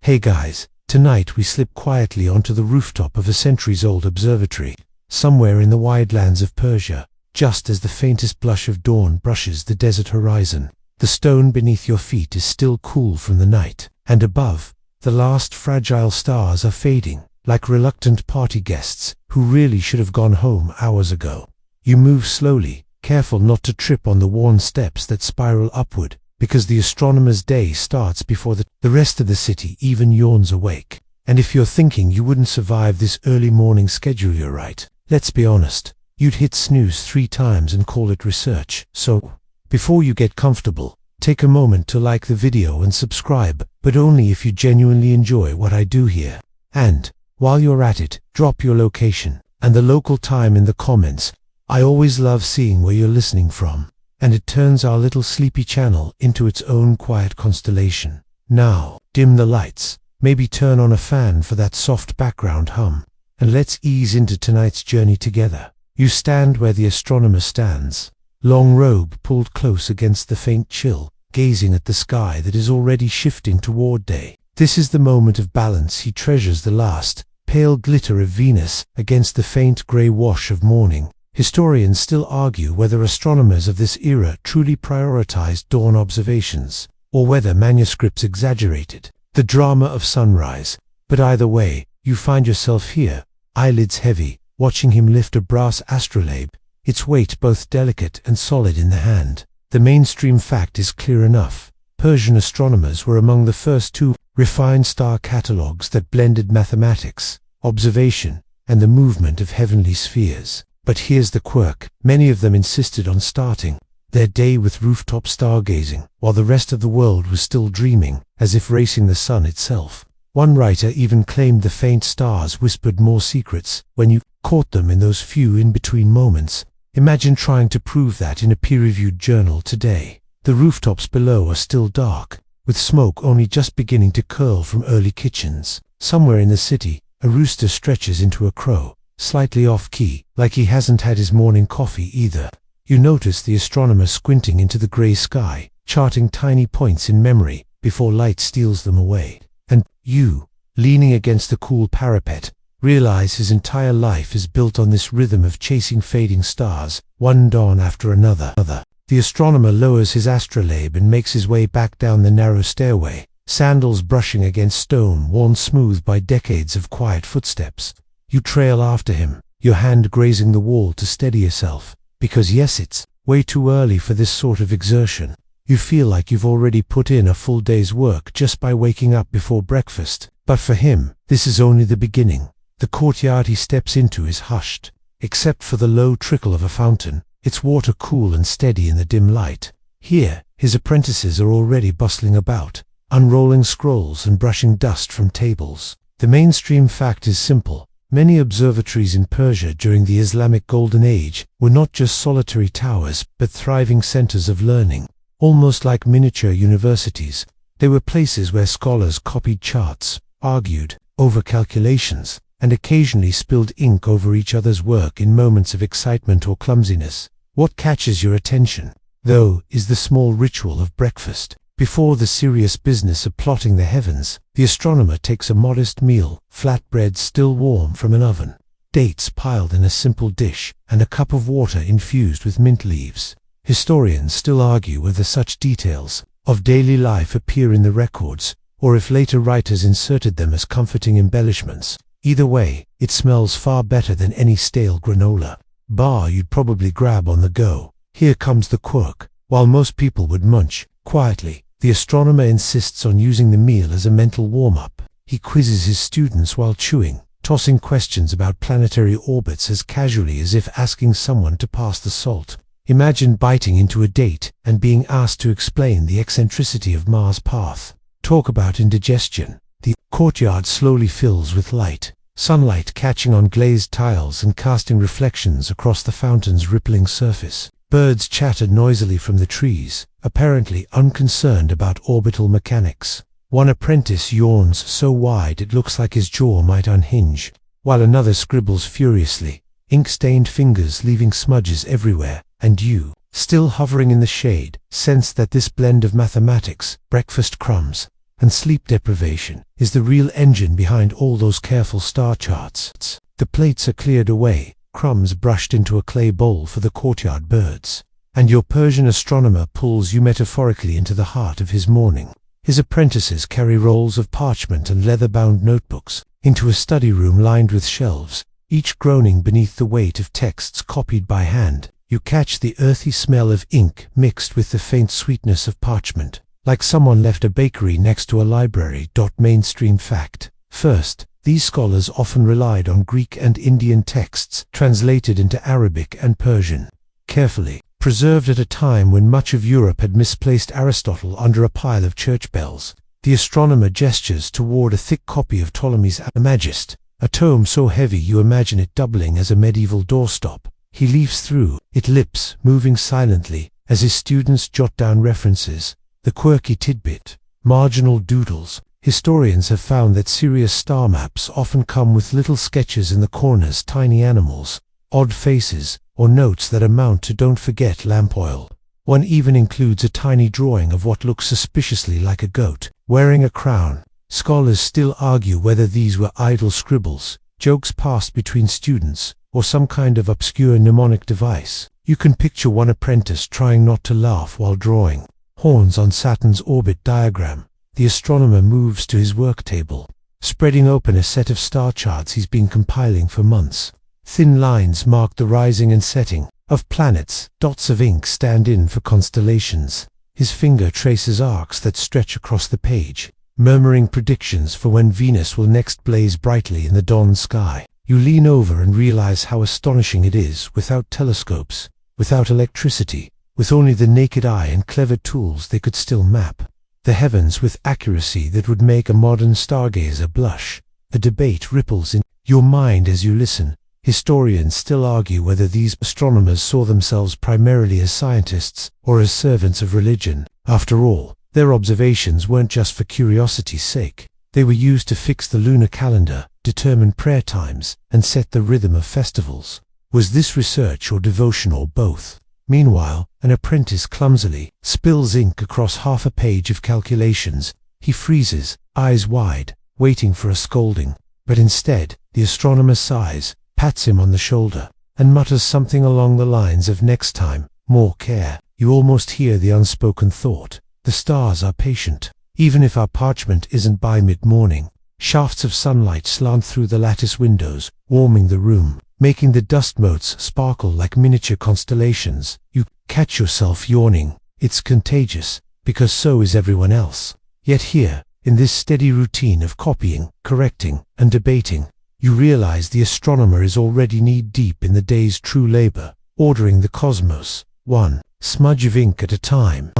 Hey guys, tonight we slip quietly onto the rooftop of a centuries-old observatory, somewhere in the wide lands of Persia, just as the faintest blush of dawn brushes the desert horizon. The stone beneath your feet is still cool from the night, and above, the last fragile stars are fading, like reluctant party guests who really should have gone home hours ago. You move slowly, careful not to trip on the worn steps that spiral upward, because the astronomer's day starts before the rest of the city even yawns awake. And if you're thinking you wouldn't survive this early morning schedule, you're right. Let's be honest, you'd hit snooze 3 times and call it research. So, before you get comfortable, take a moment to like the video and subscribe, but only if you genuinely enjoy what I do here. And, while you're at it, drop your location and the local time in the comments. I always love seeing where you're listening from, and it turns our little sleepy channel into its own quiet constellation. Now, dim the lights, maybe turn on a fan for that soft background hum, and let's ease into tonight's journey together. You stand where the astronomer stands, long robe pulled close against the faint chill, gazing at the sky that is already shifting toward day. This is the moment of balance. He treasures the last, pale glitter of Venus against the faint grey wash of morning. Historians still argue whether astronomers of this era truly prioritized dawn observations, or whether manuscripts exaggerated the drama of sunrise. But either way, you find yourself here, eyelids heavy, watching him lift a brass astrolabe, its weight both delicate and solid in the hand. The mainstream fact is clear enough. Persian astronomers were among the first to refine star catalogues that blended mathematics, observation, and the movement of heavenly spheres. But here's the quirk: many of them insisted on starting their day with rooftop stargazing, while the rest of the world was still dreaming, as if racing the sun itself. One writer even claimed the faint stars whispered more secrets when you caught them in those few in-between moments. Imagine trying to prove that in a peer-reviewed journal today. The rooftops below are still dark, with smoke only just beginning to curl from early kitchens. Somewhere in the city, a rooster stretches into a crow, slightly off-key, like he hasn't had his morning coffee either. You notice the astronomer squinting into the grey sky, charting tiny points in memory before light steals them away. And you, leaning against the cool parapet, realize his entire life is built on this rhythm of chasing fading stars, one dawn after another. The astronomer lowers his astrolabe and makes his way back down the narrow stairway, sandals brushing against stone worn smooth by decades of quiet footsteps. You trail after him, your hand grazing the wall to steady yourself, because yes, it's way too early for this sort of exertion. You feel like you've already put in a full day's work just by waking up before breakfast. But for him, this is only the beginning. The courtyard he steps into is hushed, except for the low trickle of a fountain, its water cool and steady in the dim light. Here, his apprentices are already bustling about, unrolling scrolls and brushing dust from tables. The mainstream fact is simple. Many observatories in Persia during the Islamic Golden Age were not just solitary towers, but thriving centers of learning. Almost like miniature universities, they were places where scholars copied charts, argued over calculations, and occasionally spilled ink over each other's work in moments of excitement or clumsiness. What catches your attention, though, is the small ritual of breakfast. Before the serious business of plotting the heavens, the astronomer takes a modest meal, flatbread still warm from an oven, dates piled in a simple dish, and a cup of water infused with mint leaves. Historians still argue whether such details of daily life appear in the records, or if later writers inserted them as comforting embellishments. Either way, it smells far better than any stale granola bar you'd probably grab on the go. Here comes the quirk. While most people would munch quietly, the astronomer insists on using the meal as a mental warm-up. He quizzes his students while chewing, tossing questions about planetary orbits as casually as if asking someone to pass the salt. Imagine biting into a date and being asked to explain the eccentricity of Mars' path. Talk about indigestion. The courtyard slowly fills with light, sunlight catching on glazed tiles and casting reflections across the fountain's rippling surface. Birds chatter noisily from the trees, apparently unconcerned about orbital mechanics. One apprentice yawns so wide it looks like his jaw might unhinge, while another scribbles furiously, ink-stained fingers leaving smudges everywhere. And you, still hovering in the shade, sense that this blend of mathematics, breakfast crumbs, and sleep deprivation is the real engine behind all those careful star charts. The plates are cleared away, crumbs brushed into a clay bowl for the courtyard birds, and your Persian astronomer pulls you metaphorically into the heart of his morning. His apprentices carry rolls of parchment and leather-bound notebooks into a study room lined with shelves, each groaning beneath the weight of texts copied by hand. You catch the earthy smell of ink mixed with the faint sweetness of parchment, like someone left a bakery next to a library. Mainstream fact. First, these scholars often relied on Greek and Indian texts translated into Arabic and Persian, carefully preserved at a time when much of Europe had misplaced Aristotle under a pile of church bells. The astronomer gestures toward a thick copy of Ptolemy's Almagest, a tome so heavy you imagine it doubling as a medieval doorstop. He leafs through it, lips moving silently as his students jot down references, the quirky tidbit, marginal doodles. Historians have found that serious star maps often come with little sketches in the corners, tiny animals, odd faces, or notes that amount to "don't forget lamp oil." One even includes a tiny drawing of what looks suspiciously like a goat wearing a crown. Scholars still argue whether these were idle scribbles, jokes passed between students, or some kind of obscure mnemonic device. You can picture one apprentice trying not to laugh while drawing horns on Saturn's orbit diagram. The astronomer moves to his work table, spreading open a set of star charts he's been compiling for months. Thin lines mark the rising and setting of planets, dots of ink stand in for constellations. His finger traces arcs that stretch across the page, murmuring predictions for when Venus will next blaze brightly in the dawn sky. You lean over and realize how astonishing it is, without telescopes, without electricity, with only the naked eye and clever tools, they could still map the heavens with accuracy that would make a modern stargazer blush. The debate ripples in your mind as you listen. Historians still argue whether these astronomers saw themselves primarily as scientists or as servants of religion. After all, their observations weren't just for curiosity's sake. They were used to fix the lunar calendar, determine prayer times, and set the rhythm of festivals. Was this research or devotion, or both? Meanwhile, an apprentice clumsily spills ink across half a page of calculations. He freezes, eyes wide, waiting for a scolding. But instead, the astronomer sighs, pats him on the shoulder, and mutters something along the lines of "next time, more care." You almost hear the unspoken thought: the stars are patient. Even if our parchment isn't by mid-morning. Shafts of sunlight slant through the lattice windows, warming the room, making the dust motes sparkle like miniature constellations. You catch yourself yawning. It's contagious, because so is everyone else. Yet here, in this steady routine of copying, correcting, and debating, you realize the astronomer is already knee-deep in the day's true labor, ordering the cosmos, one smudge of ink at a time.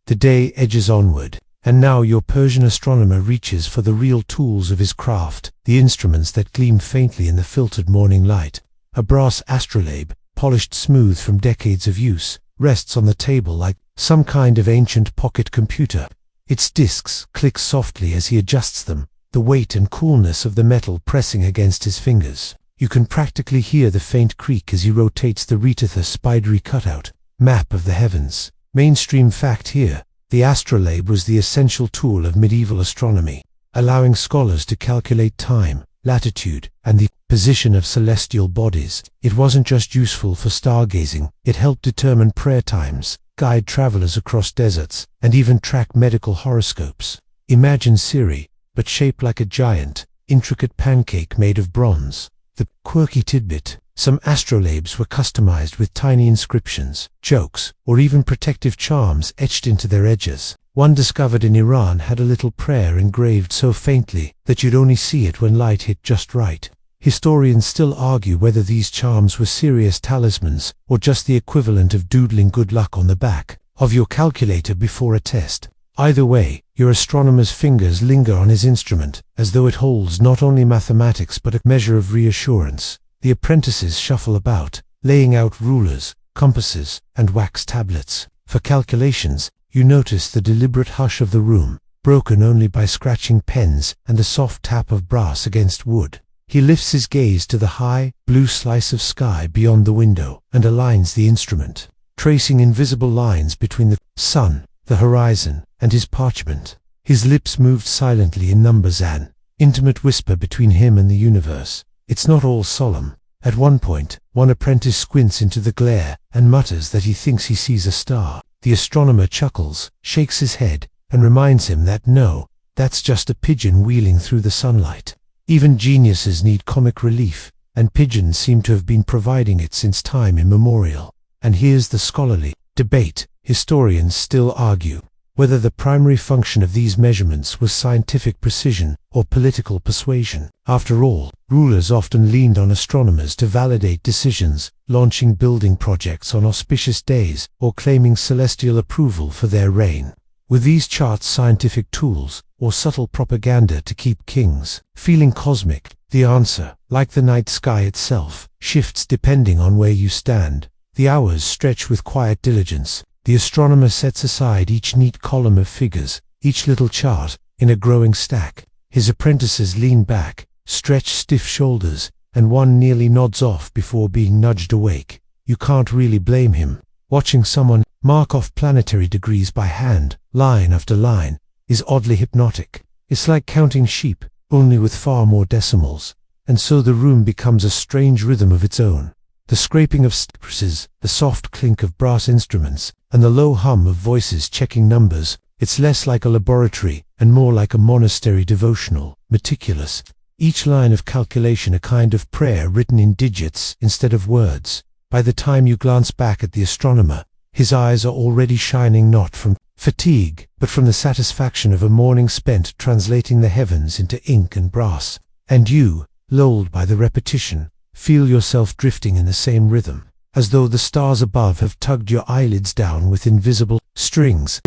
The day edges onward, and now your Persian astronomer reaches for the real tools of his craft, the instruments that gleam faintly in the filtered morning light. A brass astrolabe, polished smooth from decades of use, rests on the table like some kind of ancient pocket computer. Its discs click softly as he adjusts them, the weight and coolness of the metal pressing against his fingers. You can practically hear the faint creak as he rotates the Retatha spidery cutout map of the heavens. Mainstream fact here: the astrolabe was the essential tool of medieval astronomy, allowing scholars to calculate time, latitude, and the position of celestial bodies. It wasn't just useful for stargazing, it helped determine prayer times, guide travelers across deserts, and even track medical horoscopes. Imagine Siri, but shaped like a giant, intricate pancake made of bronze. The quirky tidbit: some astrolabes were customized with tiny inscriptions, jokes, or even protective charms etched into their edges. One discovered in Iran had a little prayer engraved so faintly that you'd only see it when light hit just right. Historians still argue whether these charms were serious talismans or just the equivalent of doodling good luck on the back of your calculator before a test. Either way, your astronomer's fingers linger on his instrument, as though it holds not only mathematics but a measure of reassurance. The apprentices shuffle about, laying out rulers, compasses, and wax tablets. For calculations, you notice the deliberate hush of the room, broken only by scratching pens and the soft tap of brass against wood. He lifts his gaze to the high, blue slice of sky beyond the window, and aligns the instrument, tracing invisible lines between the sun, the horizon, and his parchment. His lips moved silently in numbers, an intimate whisper between him and the universe. It's not all solemn. At one point, one apprentice squints into the glare and mutters that he thinks he sees a star. The astronomer chuckles, shakes his head, and reminds him that no, that's just a pigeon wheeling through the sunlight. Even geniuses need comic relief, and pigeons seem to have been providing it since time immemorial. And here's the scholarly debate. Historians still argue whether the primary function of these measurements was scientific precision or political persuasion. After all, rulers often leaned on astronomers to validate decisions, launching building projects on auspicious days or claiming celestial approval for their reign. Were these charts scientific tools or subtle propaganda to keep kings feeling cosmic? The answer, like the night sky itself, shifts depending on where you stand. The hours stretch with quiet diligence. The astronomer sets aside each neat column of figures, each little chart, in a growing stack. His apprentices lean back, stretch stiff shoulders, and one nearly nods off before being nudged awake. You can't really blame him. Watching someone mark off planetary degrees by hand, line after line, is oddly hypnotic. It's like counting sheep, only with far more decimals. And so the room becomes a strange rhythm of its own. The scraping of cypresses, the soft clink of brass instruments, and the low hum of voices checking numbers. It's less like a laboratory and more like a monastery, devotional, meticulous. Each line of calculation a kind of prayer written in digits instead of words. By the time you glance back at the astronomer, his eyes are already shining not from fatigue, but from the satisfaction of a morning spent translating the heavens into ink and brass. And you, lulled by the repetition, feel yourself drifting in the same rhythm, as though the stars above have tugged your eyelids down with invisible strings.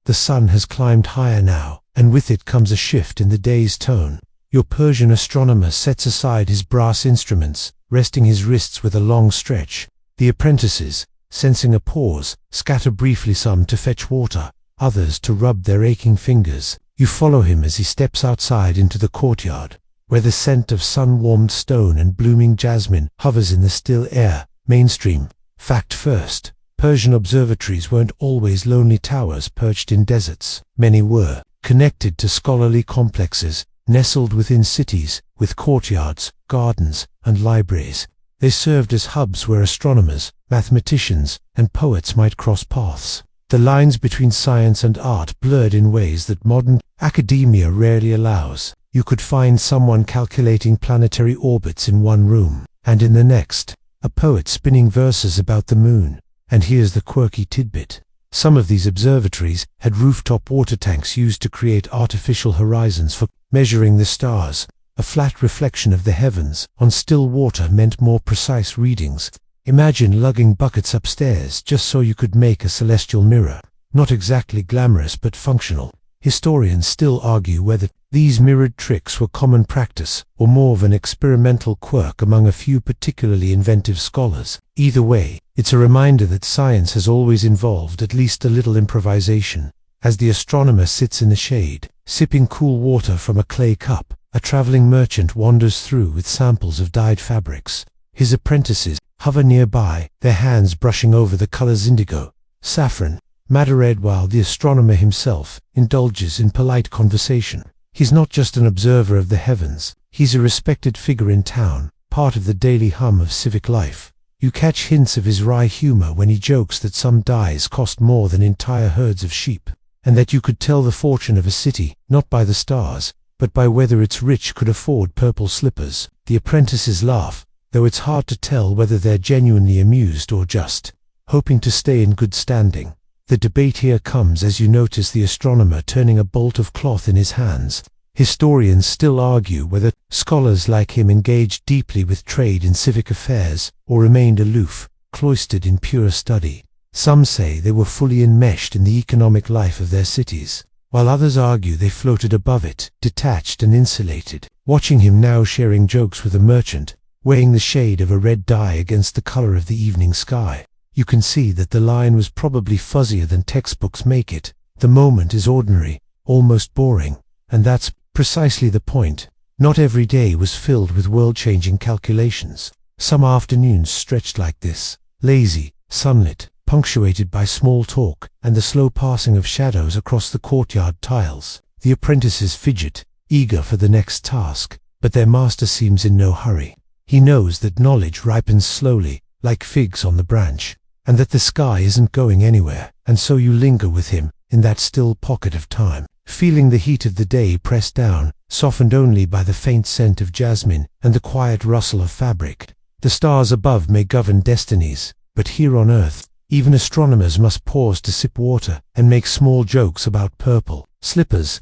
The sun has climbed higher now, and with it comes a shift in the day's tone. Your Persian astronomer sets aside his brass instruments, resting his wrists with a long stretch. The apprentices, sensing a pause, scatter briefly, some to fetch water, others to rub their aching fingers. You follow him as he steps outside into the courtyard, where the scent of sun-warmed stone and blooming jasmine hovers in the still air. Mainstream. Fact first. Persian observatories weren't always lonely towers perched in deserts. Many were connected to scholarly complexes, nestled within cities, with courtyards, gardens, and libraries. They served as hubs where astronomers, mathematicians, and poets might cross paths. The lines between science and art blurred in ways that modern academia rarely allows. You could find someone calculating planetary orbits in one room, and in the next, a poet spinning verses about the moon. And here's the quirky tidbit. Some of these observatories had rooftop water tanks used to create artificial horizons for measuring the stars. A flat reflection of the heavens on still water meant more precise readings. Imagine lugging buckets upstairs just so you could make a celestial mirror. Not exactly glamorous but functional. Historians still argue whether these mirrored tricks were common practice or more of an experimental quirk among a few particularly inventive scholars. Either way, it's a reminder that science has always involved at least a little improvisation. As the astronomer sits in the shade, sipping cool water from a clay cup, a traveling merchant wanders through with samples of dyed fabrics. His apprentices hover nearby, their hands brushing over the colors indigo, saffron, madder red, while the astronomer himself indulges in polite conversation. He's not just an observer of the heavens, he's a respected figure in town, part of the daily hum of civic life. You catch hints of his wry humor when he jokes that some dyes cost more than entire herds of sheep, and that you could tell the fortune of a city, not by the stars, but by whether its rich could afford purple slippers. The apprentices laugh, though it's hard to tell whether they're genuinely amused or just hoping to stay in good standing. The debate here comes as you notice the astronomer turning a bolt of cloth in his hands. Historians still argue whether scholars like him engaged deeply with trade and civic affairs, or remained aloof, cloistered in pure study. Some say they were fully enmeshed in the economic life of their cities, while others argue they floated above it, detached and insulated. Watching him now sharing jokes with a merchant, weighing the shade of a red dye against the color of the evening sky, you can see that the line was probably fuzzier than textbooks make it. The moment is ordinary, almost boring, and that's precisely the point. Not every day was filled with world-changing calculations. Some afternoons stretched like this, lazy, sunlit, punctuated by small talk and the slow passing of shadows across the courtyard tiles. The apprentices fidget, eager for the next task, but their master seems in no hurry. He knows that knowledge ripens slowly, like figs on the branch, and that the sky isn't going anywhere, and so you linger with him in that still pocket of time, feeling the heat of the day press down, softened only by the faint scent of jasmine and the quiet rustle of fabric. The stars above may govern destinies, but here on earth, even astronomers must pause to sip water and make small jokes about purple slippers